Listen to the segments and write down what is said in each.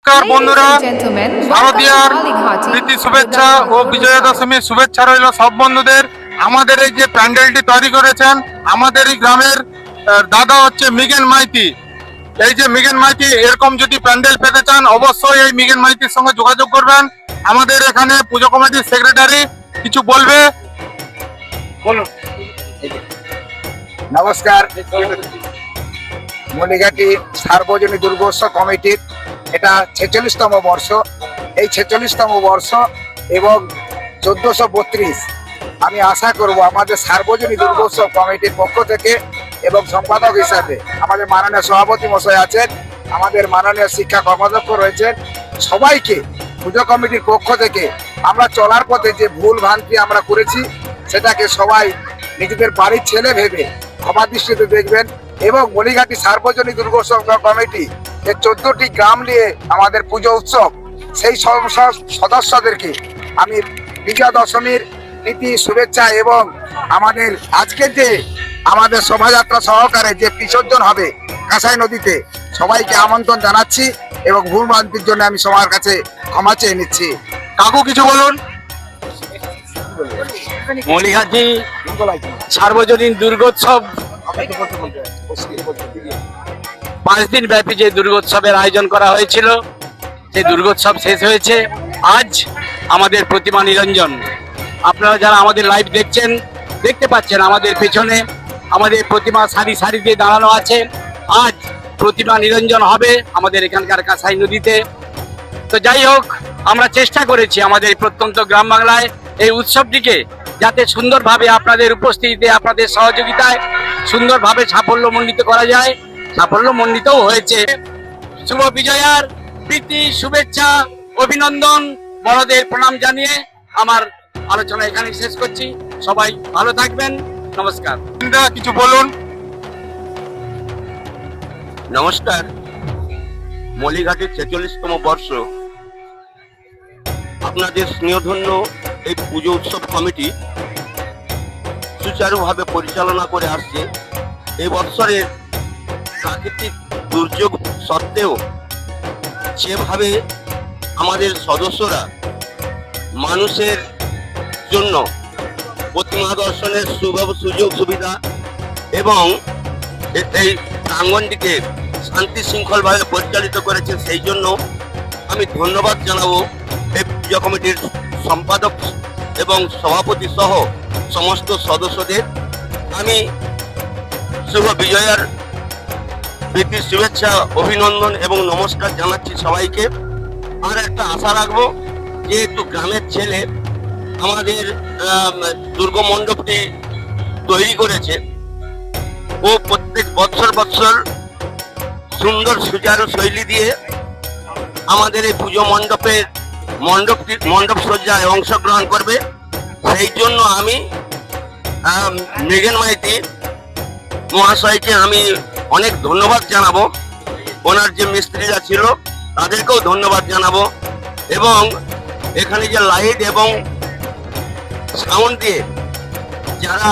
নমস্কার বন্ধুরা, শারদীয়ার প্রীতি শুভেচ্ছা ও বিজয়া দশমীর শুভেচ্ছা রইল সব বন্ধুদের। আমাদের এই যে প্যান্ডেলটি তৈরি করেছেন আমাদের এই গ্রামের দাদা হচ্ছে মিগেন মাইতি। এই যে মিগেন মাইতি এরকম যদি প্যান্ডেল পেতে চান অবশ্যই এই মিগেন মাইতির সঙ্গে যোগাযোগ করবেন। আমাদের এখানে পুজো কমিটির সেক্রেটারি কিছু বলবে, বলুন। নমস্কার, মণিঘাটি সার্বজনীন দুর্গোৎসব কমিটির এটা 46তম বর্ষ। এই 46তম বর্ষ এবং 1432 আমি আশা করব আমাদের সার্বজনীন দুর্গোৎসব কমিটির পক্ষ থেকে এবং সম্পাদক হিসাবে আমাদের মাননীয় সভাপতি মশাই আছেন, আমাদের মাননীয় শিক্ষা কর্মাধ্যক্ষ রয়েছেন, সবাইকে পুজো কমিটির পক্ষ থেকে আমরা চলার পথে যে ভুল ভ্রান্তি আমরা করেছি সেটাকে সবাই নিজেদের বাড়ির ছেলে ভেবে ক্ষমা দৃষ্টিতে দেখবেন। এবং মণিঘাটি সার্বজনীন দুর্গোৎসব কমিটি এই 14টি গ্রাম নিয়ে আমাদের পুজো উৎসব, সেই সদস্যদেরকে আমি বিজয়া দশমীর প্রীতি শুভেচ্ছা এবং আমাদের আজকের যে আমাদের শোভাযাত্রা সহকারে যে বিসর্জন হবে কাঁসাই নদীতে, সবাইকে আমন্ত্রণ জানাচ্ছি এবং ভুল ভ্রান্তির জন্য আমি সবার কাছে ক্ষমা চেয়ে নিচ্ছি। কাকু কিছু বলুন। মণিঘাটি সার্বজনীন দুর্গোৎসব 5 দিন ব্যাপী যে দুর্গোৎসবের আয়োজন করা হয়েছিল, সেই দুর্গোৎসব শেষ হয়েছে। আজ আমাদের প্রতিমা নিরঞ্জন। আপনারা যারা আমাদের লাইভ দেখছেন দেখতে পাচ্ছেন আমাদের পেছনে আমাদের প্রতিমা সারি সারি দিয়ে দাঁড়ানো আছে। আজ প্রতিমা নিরঞ্জন হবে আমাদের এখানকার কাঁসাই নদীতে। তো যাই হোক, আমরা চেষ্টা করেছি আমাদের প্রত্যন্ত গ্রাম বাংলায় এই উৎসবটিকে যাতে সুন্দরভাবে আপনাদের উপস্থিতিতে আপনাদের সহযোগিতায় সুন্দরভাবে সাফল্যমণ্ডিত করা যায়। সাফল্যমণ্ডিতও হয়েছে। শুভ বিজয়ার প্রীতি শুভেচ্ছা অভিনন্দন, বড়দের প্রণাম জানিয়ে আমার আলোচনা এখানে শেষ করছি। সবাই ভালো থাকবেন, নমস্কার। কিছু বলুন। নমস্কার, মণিঘাটির 46তম বর্ষ আপনাদের স্নেহধন্য এই পুজো উৎসব কমিটি সুচারুভাবে পরিচালনা করে আসছে। এই বৎসরের প্রাকৃতিক দুর্যোগ সত্ত্বেও যেভাবে আমাদের সদস্যরা মানুষের জন্য প্রতিমা দর্শনের সুযোগ সুবিধা এবং এই প্রাঙ্গণটিকে শান্তি শৃঙ্খলভাবে পরিচালিত করেছে, সেই জন্য আমি ধন্যবাদ জানাবো এই পুজো কমিটির সম্পাদক এবং সভাপতি সহ সমস্ত সদস্যদের। আমি শুভ বিজয়ার প্রীতি শুভেচ্ছা অভিনন্দন এবং নমস্কার জানাচ্ছি সবাইকে। আর একটা আশা রাখবো, যেহেতু গ্রামের ছেলে আমাদের দুর্গা মণ্ডপটি তৈরি করেছে, ও প্রত্যেক বৎসর সুন্দর সুচারু শৈলী দিয়ে আমাদের এই পুজো মণ্ডপ সজ্জায় অংশগ্রহণ করবে। সেই জন্য আমি মৃগেন মাইতি মহাশয়কে আমি অনেক ধন্যবাদ জানাবো। ওনার যে মিস্ত্রিরা ছিল তাদেরকেও ধন্যবাদ জানাবো। এবং এখানে যে লাইট এবং সাউন্ড দিয়ে যারা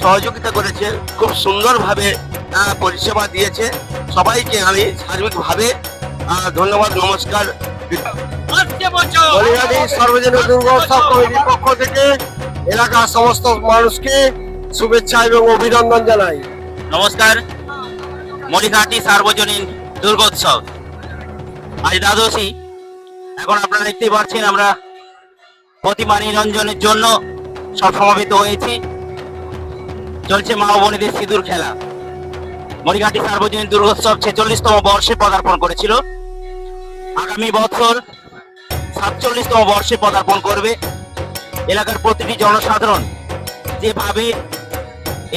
সহযোগিতা করেছে, খুব সুন্দরভাবে পরিষেবা দিয়েছে, সবাইকে আমি সার্বিকভাবে ধন্যবাদ নমস্কার। মণিঘাটি সার্বজনীন দুর্গোৎসব কমিটির পক্ষ থেকে এলাকার সমস্ত মানুষকে শুভেচ্ছা এবং অভিনন্দন জানাই। নমস্কার, মণিঘাটি সার্বজনীন দুর্গোৎসব আজ দ্বাদশী। এখন আপনারা দেখতেই পাচ্ছেন আমরা প্রতিমা নিরঞ্জনের জন্য সব সমবেত হয়েছি। চলছে মা ও বোনেদের সিঁদুর খেলা। মণিঘাটি সার্বজনীন দুর্গোৎসব 46তম বর্ষে পদার্পণ করেছিল। আগামী বছর 47তম বর্ষে পদার্পণ করবে। এলাকার প্রতিটি জনসাধারণ যেভাবে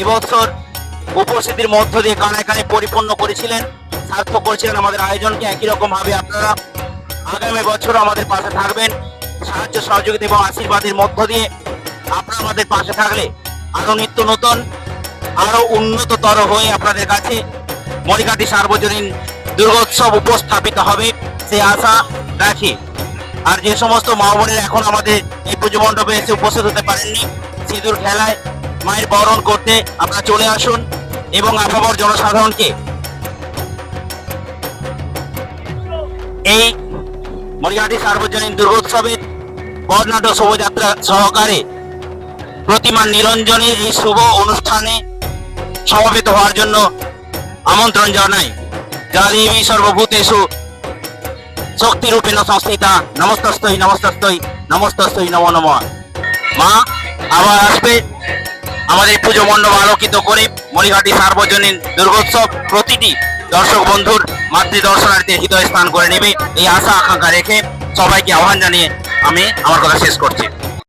এবছর উপস্থিতির মধ্য দিয়ে কানায় কানায় পরিপূর্ণ করেছিলেন, সার্থক করেছিলেন আমাদের আয়োজনকে, একই রকম ভাবে আপনারা আগামী বছর আমাদের পাশে থাকবেন। সাহায্য সহযোগিতা এবং আশীর্বাদের মধ্য দিয়ে আপনারা আমাদের পাশে থাকলে আরো নিত্য নতুন আরো উন্নততর হয়ে আপনাদের কাছে মণিঘাটি সার্বজনীন দুর্গোৎসব উপস্থাপিত হবে, সে আশা রাখি। আর যে সমস্ত মা বোনেরা এখন আমাদের এই পুজো মণ্ডপে এসে উপস্থিত হতে পারেননি, সিঁদুর খেলায় মায়ের বরণ করতে আপনারা চলে আসুন এবং আপামর জনসাধারণকে এই মরিহাটি সার্বজনীন দুর্গোৎসবের বর্ণাঢ্য শোভাযাত্রা সহকারে প্রতিমা নিরঞ্জনের এই শুভ অনুষ্ঠানে সমবেত হওয়ার জন্য আমন্ত্রণ জানাই। যা দেবী সর্বভূতেষু শক্তিরূপেণ সংস্থিতা নমস্তস্যৈ নমস্তস্যৈ নমস্তস্যৈ নমো নমঃ। মা আবার আসবে আমাদের পুজো মণ্ডপ আলোকিত করে মরিহাটি সার্বজনীন দুর্গোৎসব প্রতিটি দর্শক বন্ধুর মাতৃ দর্শনার্থীর হৃদয় স্থান করে নেবে এই আশা আকাঙ্ক্ষা রেখে সবাইকে আহ্বান জানিয়ে আমি আমার কথা শেষ করছি।